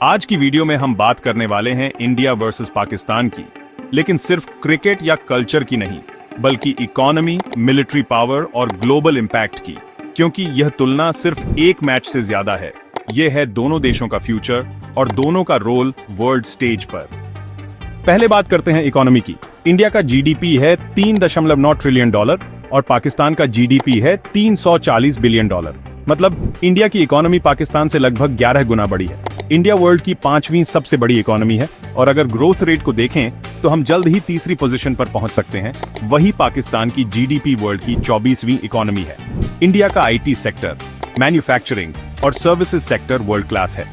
आज की वीडियो में हम बात करने वाले हैं इंडिया वर्सेस पाकिस्तान की, लेकिन सिर्फ क्रिकेट या कल्चर की नहीं, बल्कि इकोनॉमी, मिलिट्री पावर और ग्लोबल इंपैक्ट की, क्योंकि यह तुलना सिर्फ एक मैच से ज्यादा है। यह है दोनों देशों का फ्यूचर और दोनों का रोल वर्ल्ड स्टेज पर। पहले बात करते हैं इकोनॉमी की। इंडिया का जीडीपी है $3.9 ट्रिलियन और पाकिस्तान का जीडीपी है $340 बिलियन। मतलब इंडिया की इकोनॉमी पाकिस्तान से लगभग 11 गुना बड़ी है। इंडिया वर्ल्ड की 5वीं सबसे बड़ी इकोनॉमी है और अगर ग्रोथ रेट को देखें तो हम जल्द ही तीसरी पोजीशन पर पहुंच सकते हैं। वही पाकिस्तान की जीडीपी वर्ल्ड की 24वीं इकोनॉमी है। इंडिया का आईटी सेक्टर, मैन्युफैक्चरिंग और सर्विसेज सेक्टर वर्ल्ड क्लास है।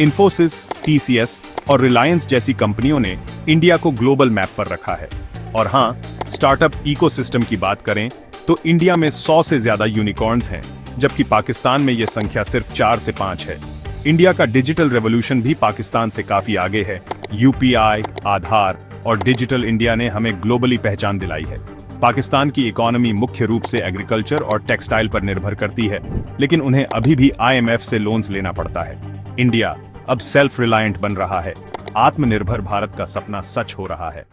इन्फोसिस, टीसीएस और रिलायंस जैसी कंपनियों ने इंडिया को ग्लोबल मैप पर रखा है। और हाँ, स्टार्टअप इकोसिस्टम की बात करें तो इंडिया में 100 से ज्यादा यूनिकॉर्न्स हैं, जबकि पाकिस्तान में यह संख्या सिर्फ 4 से 5 है। इंडिया का डिजिटल रेवोल्यूशन भी पाकिस्तान से काफी आगे है। यूपीआई, आधार और डिजिटल इंडिया ने हमें ग्लोबली पहचान दिलाई है। पाकिस्तान की इकोनॉमी मुख्य रूप से एग्रीकल्चर और टेक्सटाइल पर निर्भर करती है, लेकिन उन्हें अभी भी आईएमएफ से लोन्स लेना पड़ता है। इंडिया अब सेल्फ रिलायंट बन रहा है। आत्मनिर्भर भारत का सपना सच हो रहा है।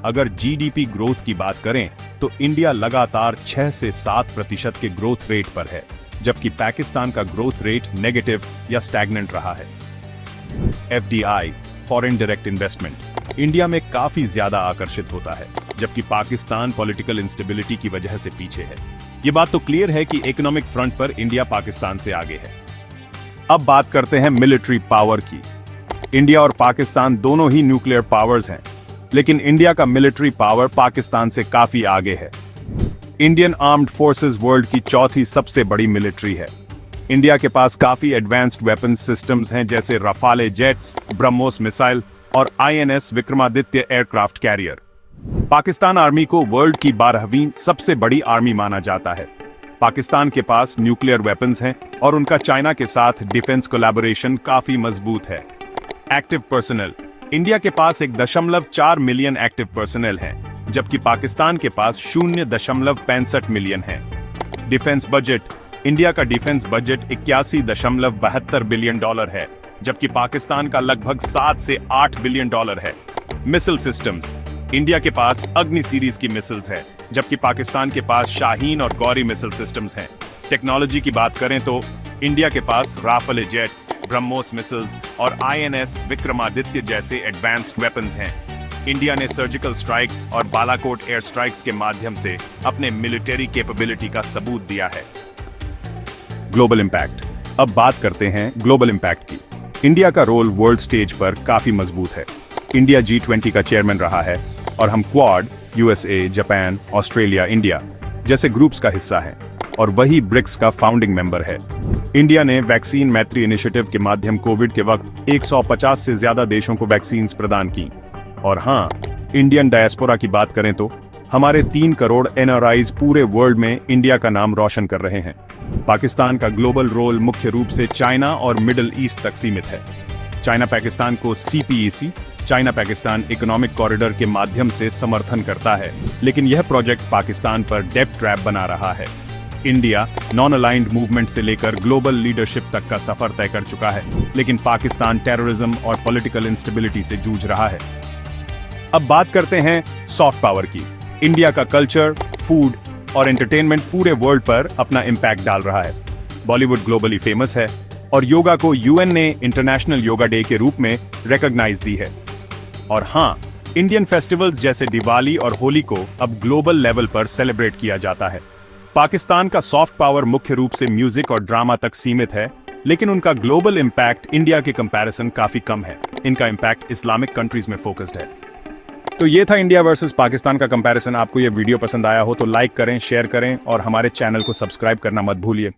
अगर जीडीपी ग्रोथ की बात करें तो इंडिया लगातार 6 से 7% के ग्रोथ रेट पर है, जबकि पाकिस्तान का ग्रोथ रेट नेगेटिव या स्टैग्नेंट रहा है। FDI, foreign direct investment, India में काफी ज्यादा आकर्षित होता है, जबकि पाकिस्तान पॉलिटिकल इंस्टेबिलिटी की वजह से पीछे है। ये बात तो क्लियर है कि इकोनॉमिक फ्रंट पर इंडिया पाकिस्तान से आगे है। अब बात करते हैं मिलिट्री पावर की। इंडिया और पाकिस्तान दोनों ही न्यूक्लियर पावर्स हैं, लेकिन इंडिया का मिलिट्री पावर पाकिस्तान से काफी आगे है। इंडियन आर्म्ड फोर्सेस वर्ल्ड की 4थी सबसे बड़ी मिलिट्री है। इंडिया के पास काफी एडवांस्ड वेपन सिस्टम्स हैं, जैसे रफाले जेट्स, ब्रह्मोस मिसाइल और INS Vikramaditya aircraft carrier. Pakistan army को वर्ल्ड की 12वीं सबसे बड़ी आर्मी माना जाता है। पाकिस्तान के पास न्यूक्लियर वेपन्स हैं और उनका चाइना के साथ डिफेंस कोलैबोरेशन काफी मजबूत है। एक्टिव पर्सनल, इंडिया के पास 1.4 मिलियन एक्टिव पर्सनल हैं, जबकि पाकिस्तान के पास 0.65 मिलियन है। डिफेंस बजट, इंडिया का डिफेंस बजट $81.72 बिलियन है, जबकि पाकिस्तान का लगभग 7 से 8 बिलियन है। मिसाइल सिस्टम्स, इंडिया के पास अग्नि सीरीज की मिसाइल्स है, जबकि पाकिस्तान के पास शाहीन और गौरी मिसाइल सिस्टम्स हैं। टेक्नोलॉजी की बात करें तो इंडिया के पास राफेल जेट्स, ब्रह्मोस मिसाइल्स और आईएनएस विक्रमादित्य जैसे एडवांस्ड वेपन्स हैं। इंडिया ने सर्जिकल स्ट्राइक्स और बालाकोट एयर स्ट्राइक्स के माध्यम से अपने मिलिट्री कैपेबिलिटी का सबूत दिया है। ग्लोबल इंपैक्ट, अब बात करते हैं ग्लोबल इंपैक्ट की। इंडिया का रोल वर्ल्ड स्टेज पर काफी मजबूत है। इंडिया G20 का चेयरमैन रहा है और हम quad, USA, Japan, Australia, India जैसे ग्रुप्स का हिस्सा हैं और वही ब्रिक्स का फाउंडिंग मेंबर है। इंडिया ने वैक्सीन मैत्री इनिशिएटिव के माध्यम कोविड के वक्त 150 से ज्यादा देशों को वैक्सीन प्रदान की। और हाँ, इंडियन डायस्पोरा की बात करें तो हमारे 3 करोड़ एनआरआईज पूरे वर्ल्ड में इंडिया का नाम रोशन कर रहे हैं। पाकिस्तान का ग्लोबल रोल मुख्य रूप से चाइना और मिडिल ईस्ट तक सीमित है। चाइना पाकिस्तान को CPEC, China Pakistan economic corridor के माध्यम से समर्थन करता है, लेकिन यह प्रोजेक्ट पाकिस्तान पर डेब्ट ट्रैप बना रहा है। इंडिया नॉन अलाइंड मूवमेंट से लेकर ग्लोबल लीडरशिप तक का सफर तय कर चुका है, लेकिन पाकिस्तान टेररिज्म और पॉलिटिकल इंस्टेबिलिटी से जूझ रहा है। अब बात करते हैं सॉफ्ट पावर की। इंडिया का कल्चर, फूड और एंटरटेनमेंट पूरे वर्ल्ड पर अपना इंपैक्ट डाल रहा है। बॉलीवुड ग्लोबली फेमस है और योगा को यूएन ने इंटरनेशनल योगा डे के रूप में रिकॉग्नाइज दी है। और हाँ, इंडियन फेस्टिवल्स जैसे दिवाली और होली को अब ग्लोबल लेवल पर सेलिब्रेट किया जाता है। पाकिस्तान का सॉफ्ट पावर मुख्य रूप से म्यूजिक और ड्रामा तक सीमित है, लेकिन उनका ग्लोबल इंपैक्ट इंडिया के कंपैरिजन काफी कम है। इनका इंपैक्ट इस्लामिक कंट्रीज में फोकस्ड है। तो ये था इंडिया वर्सेस पाकिस्तान का कंपैरिजन। आपको ये वीडियो पसंद आया हो तो लाइक करें, शेयर करें और हमारे चैनल को सब्सक्राइब करना मत भूलिए।